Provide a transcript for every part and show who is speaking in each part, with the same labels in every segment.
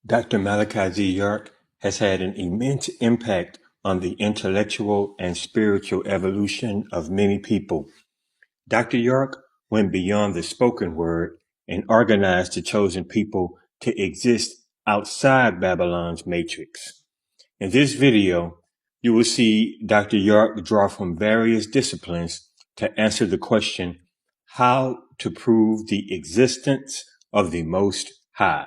Speaker 1: Dr. Malachi Z. York has had an immense impact on the intellectual and spiritual evolution of many people. Dr. York went beyond the spoken word and organized the chosen people to exist outside Babylon's matrix. In this video, you will see Dr. York draw from various disciplines to answer the question, how to prove the existence of the Most High.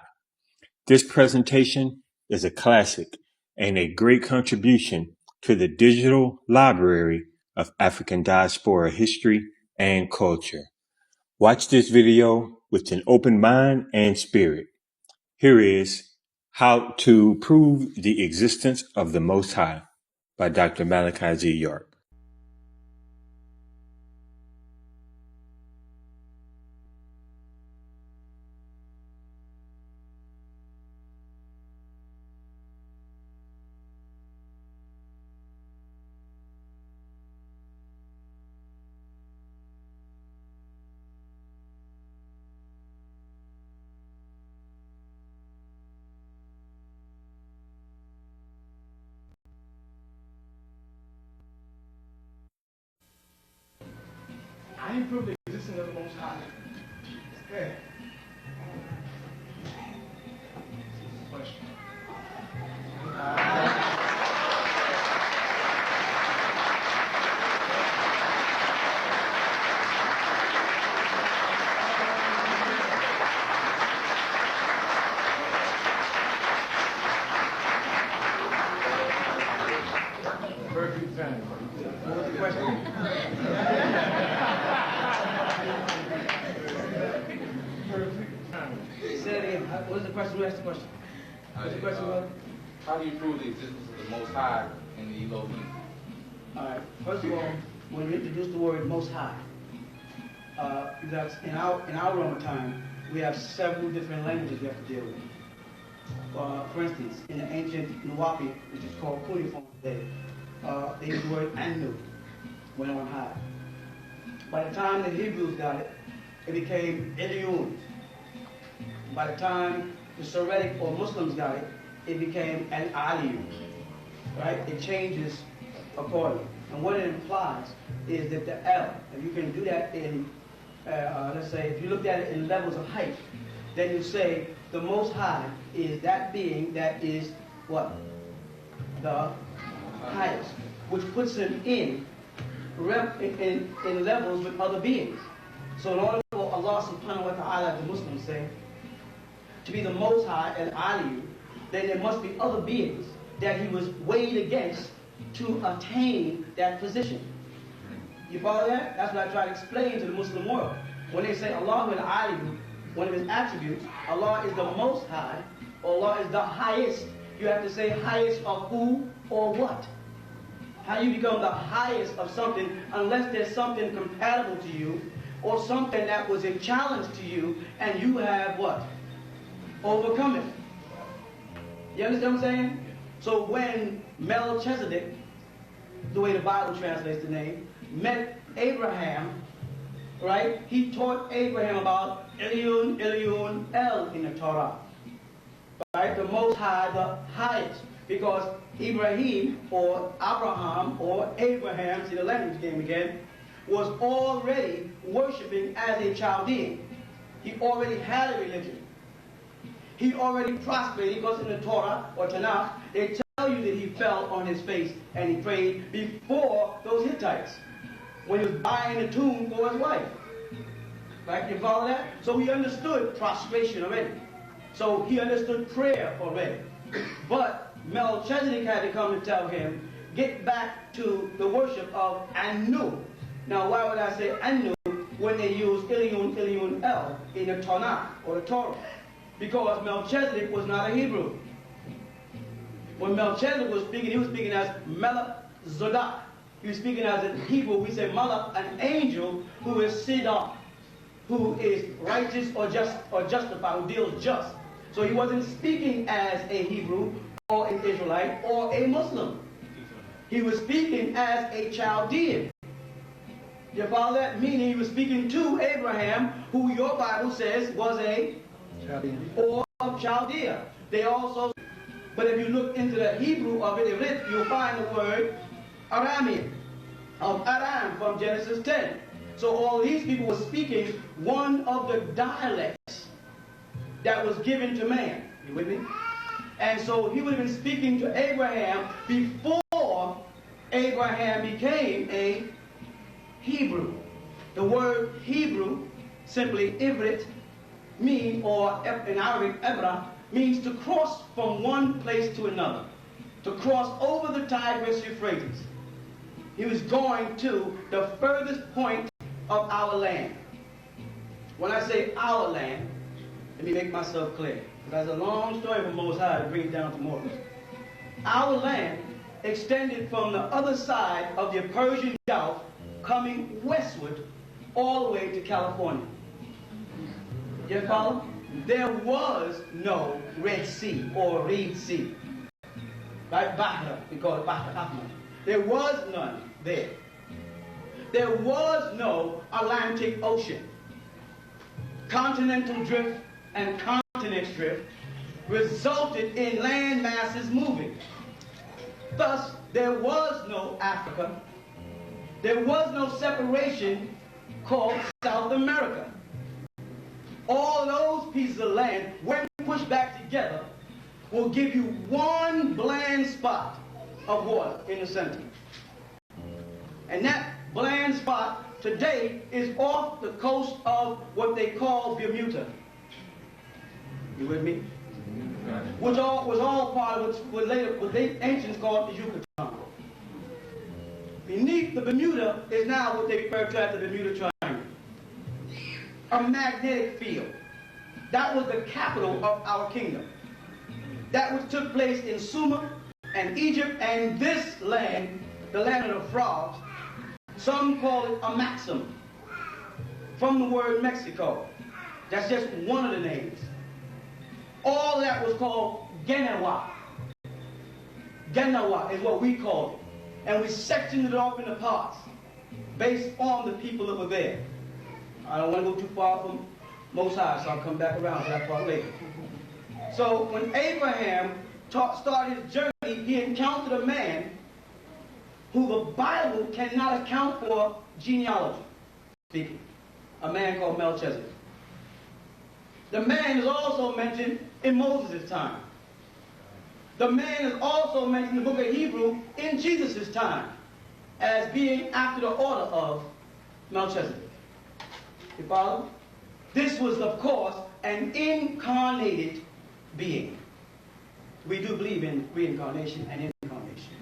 Speaker 1: This presentation is a classic and a great contribution to the digital library of African diaspora history and culture. Watch this video with an open mind and spirit. Here is How to Prove the Existence of the Most High by Dr. Malachi Z. York.
Speaker 2: I ain't proved the existence of the Most High. Okay. Question. Very good family. What was the question? Say it again. What was the question? Who asked the question? What's the question, brother?
Speaker 3: How do you prove the existence of the Most High in the Elohim?
Speaker 2: All right. First of all, when we introduce the word Most High, because in our realm of time, we have several different languages we have to deal with. For instance, in the ancient Nuwapi, which is called cuneiform today, they use the word Anu, when on high. By the time the Hebrews got it, it became Eliun. By the time the Soretic or Muslims got it, it became an Aliyu. Right? It changes accordingly. And what it implies is that the L, and you can do that in, let's say, if you looked at it in levels of height, then you say the Most High is that being that is what? The highest, which puts him in levels with other beings. So in order for Allah subhanahu wa ta'ala, the Muslims say, to be the Most High and Aliyu, then there must be other beings that he was weighed against to attain that position. You follow that? That's what I try to explain to the Muslim world. When they say Allah and Aliyu, one of his attributes, Allah is the Most High, Allah is the highest. You have to say highest of who or what. How you become the highest of something unless there's something compatible to you or something that was a challenge to you and you have what? Overcome it. You understand what I'm saying? So when Melchizedek, the way the Bible translates the name, met Abraham, right? He taught Abraham about Eliun, Eliun, El in the Torah. Right? The Most High, the highest. Because Ibrahim or Abraham or Abraham, see the language game again, was already worshiping as a Chaldean. He already had a religion. He already prospered, because in the Torah or Tanakh, they tell you that he fell on his face and he prayed before those Hittites, when he was buying a tomb for his wife. Right? You follow that? So he understood prostration already. So he understood prayer already. But Melchizedek had to come and tell him, get back to the worship of Anu. Now, why would I say Anu when they use Eliun, Eliun, El in the Tanakh or the Torah? Because Melchizedek was not a Hebrew. When Melchizedek was speaking, he was speaking as Melech Zodak. He was speaking as in Hebrew, we say Malach, an angel who is Siddha, who is righteous or justified, who deals just. So he wasn't speaking as a Hebrew or an Israelite or a Muslim. He was speaking as a Chaldean. You follow that? Meaning he was speaking to Abraham, who your Bible says was a Chaldean or of Chaldea. They also, but if you look into the Hebrew of it, you'll find the word Aramean, of Aram from Genesis 10. So all these people were speaking one of the dialects that was given to man. You with me? And so he would have been speaking to Abraham before Abraham became a Hebrew. The word Hebrew, simply Ivrit, or in Arabic, Ebra, means to cross from one place to another, to cross over the Tigris Euphrates. He was going to the furthest point of our land. When I say our land, let me make myself clear. That's a long story from Most High to bring it down to mortals. Our land extended from the other side of the Persian Gulf, coming westward all the way to California. You follow? There was no Red Sea or Reed Sea. Right? Bahra, we call it Bahra Ahmad. There was none there. There was no Atlantic Ocean. Continental drift and continent drift resulted in land masses moving. Thus, there was no Africa. There was no separation called South America. All those pieces of land, when pushed back together, will give you one bland spot of water in the center. And that bland spot today is off the coast of what they call Bermuda. You with me? Which was all part of what the ancients called the Yucatan. Beneath the Bermuda is now what they refer to as the Bermuda Triangle. A magnetic field. That was the capital of our kingdom. That which took place in Sumer and Egypt, and this land, the land of the frogs, some call it a maxim, from the word Mexico. That's just one of the names. All that was called Genawa. Genawa is what we called it. And we sectioned it off into parts based on the people that were there. I don't want to go too far from Most High, so I'll come back around to that part later. So when Abraham started his journey, he encountered a man who the Bible cannot account for genealogy speaking. A man called Melchizedek. The man is also mentioned in Moses' time. The man is also mentioned in the book of Hebrew in Jesus' time as being after the order of Melchizedek. You follow? This was, of course, an incarnated being. We do believe in reincarnation and incarnation.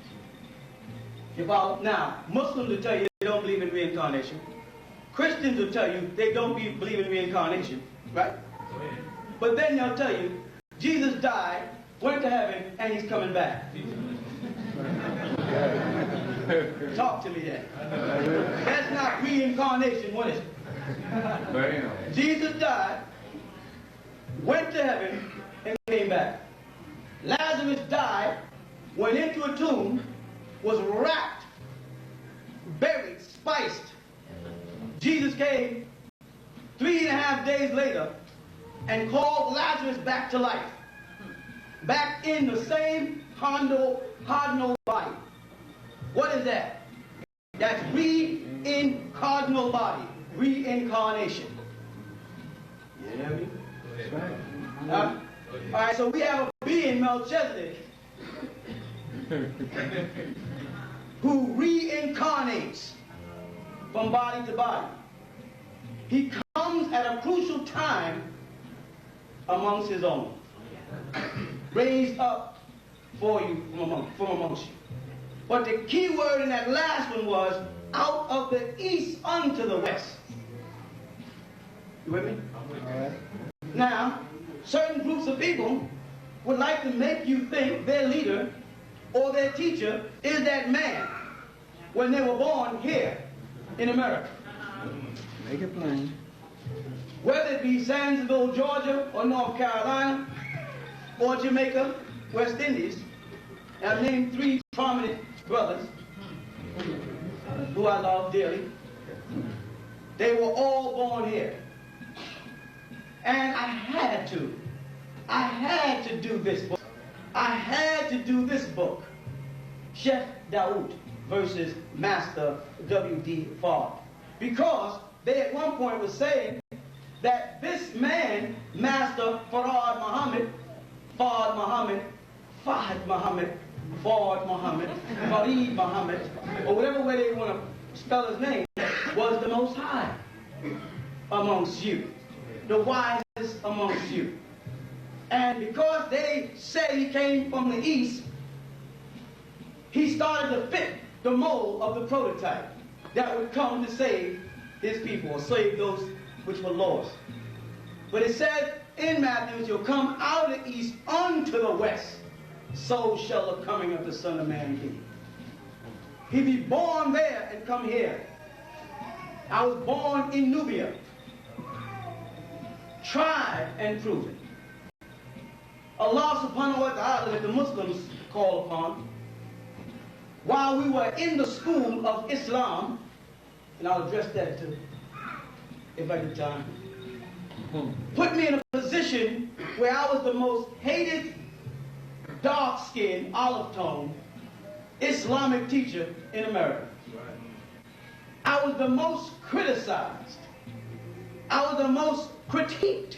Speaker 2: You follow? Now, Muslims will tell you they don't believe in reincarnation. Christians will tell you they don't believe in reincarnation, right? But then they'll tell you Jesus died, went to heaven, and he's coming back. Talk to me then. That's not reincarnation, what is it? Jesus died, went to heaven, and came back. Lazarus died, went into a tomb, was wrapped, buried, spiced. Jesus came 3.5 days later and called Lazarus back to life. Back in the same cardinal body. What is that? That's reincarnal body. Reincarnation. You hear me? All right, so we have a being, Melchizedek, who reincarnates from body to body. He comes at a crucial time amongst his own. Raised up for you from amongst you. But the key word in that last one was out of the east unto the west. You with me? All right. Now, certain groups of people would like to make you think their leader or their teacher is that man when they were born here in America.
Speaker 4: Make it plain.
Speaker 2: Whether it be Sandsville, Georgia, or North Carolina, or Jamaica, West Indies, and I've named 3 prominent brothers who I love dearly. They were all born here. And I had to I had to do this book. I had to do this book. Chef Daoud versus Master W.D. Fard. Because they at one point were saying that this man, Master Fard Muhammad, Farid Muhammad, or whatever way they want to spell his name, was the Most High amongst you, the wisest amongst you. And because they say he came from the East, he started to fit the mold of the prototype that would come to save his people, or save those which were lost. But it said in Matthew, you'll come out of the east unto the west, so shall the coming of the Son of Man be. He be born there and come here. I was born in Nubia, tried and proven. Allah subhanahu wa ta'ala, that the Muslims call upon, while we were in the school of Islam, and I'll address that too, if I get time, put me in a position where I was the most hated, dark-skinned, olive-toned Islamic teacher in America. I was the most criticized. I was the most critiqued.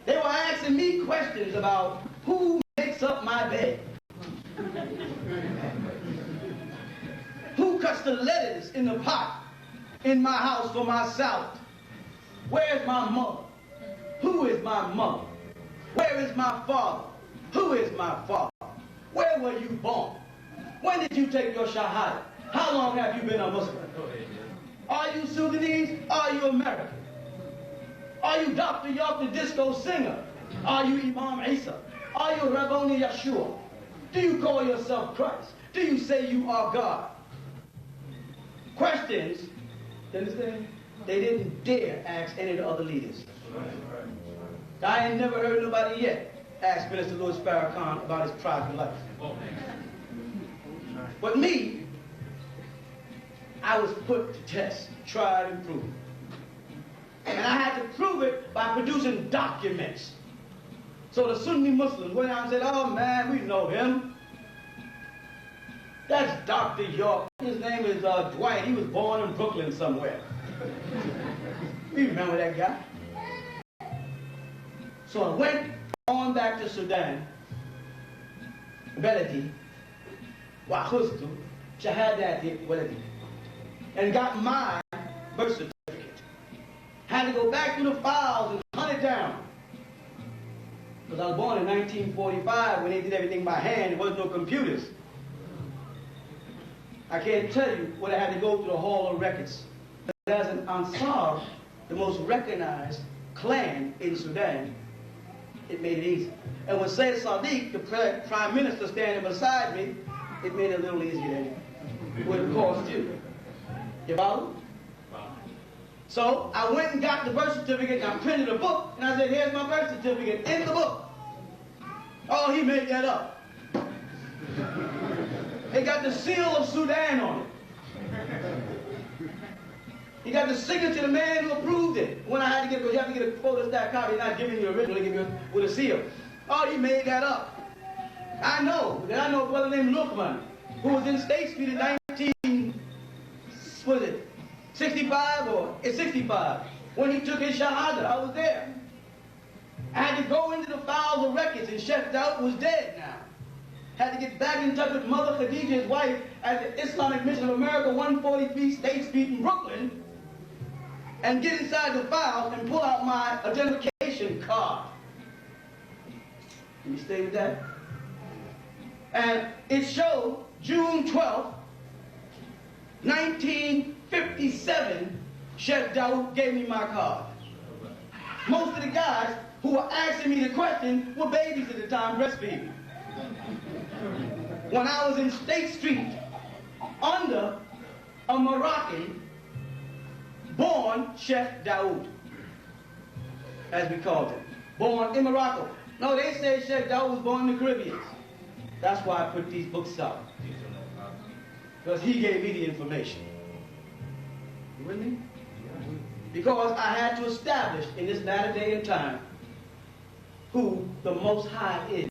Speaker 2: They were asking me questions about who makes up my bed, who cuts the lettuce in the pot in my house for my salad, where's my mother, who is my mother, where is my father, who is my father, where were you born, when did you take your shahada, how long have you been a Muslim, are you Sudanese, are you American? Are you Dr. York the disco singer? Are you Imam Isa? Are you Rabboni Yeshua? Do you call yourself Christ? Do you say you are God? Questions, you understand? They didn't dare ask any of the other leaders. I ain't never heard nobody yet ask Minister Louis Farrakhan about his private life. But me, I was put to test, tried and proved. And I had to prove it by producing documents. So the Sunni Muslims went out and said, oh man, we know him. That's Dr. York. His name is Dwight. He was born in Brooklyn somewhere. We remember that guy. So I went on back to Sudan, Beledi, Wahustu, Shahadati, Waladi, and got my birth certificate. Had to go back through the files and hunt it down. Because I was born in 1945 when they did everything by hand. There was no computers. I can't tell you what I had to go through the Hall of Records. But as an Ansar, the most recognized clan in Sudan, it made it easy. And with Sayyid Sadiq, the prime minister standing beside me, it made it a little easier than it would have cost you. You follow? So I went and got the birth certificate and I printed a book and I said, here's my birth certificate in the book. Oh, he made that up. It got the seal of Sudan on it. He got the signature of the man who approved it. When I had to get, because you have to get a photostat copy, not giving you the original, they give you with a seal. Oh, he made that up. I know. Then I know a brother named Lukman, who was in State Street in 65 or 65, when he took his Shahada. I was there. I had to go into the files of records, and Chef Daoud was dead now. Had to get back in touch with Mother Khadija, his wife, at the Islamic Mission of America, 143 State Street in Brooklyn, and get inside the files and pull out my identification card. Can you stay with that? And it showed June 12th, 1957, Chef Daoud gave me my card. Most of the guys who were asking me the question were babies at the time, breastfeeding. When I was in State Street, under a Moroccan-born Chef Daoud, as we called him, born in Morocco. No, they say Chef Daoud was born in the Caribbean. That's why I put these books out. Because he gave me the information. You with me? Because I had to establish in this latter day and time who the Most High is.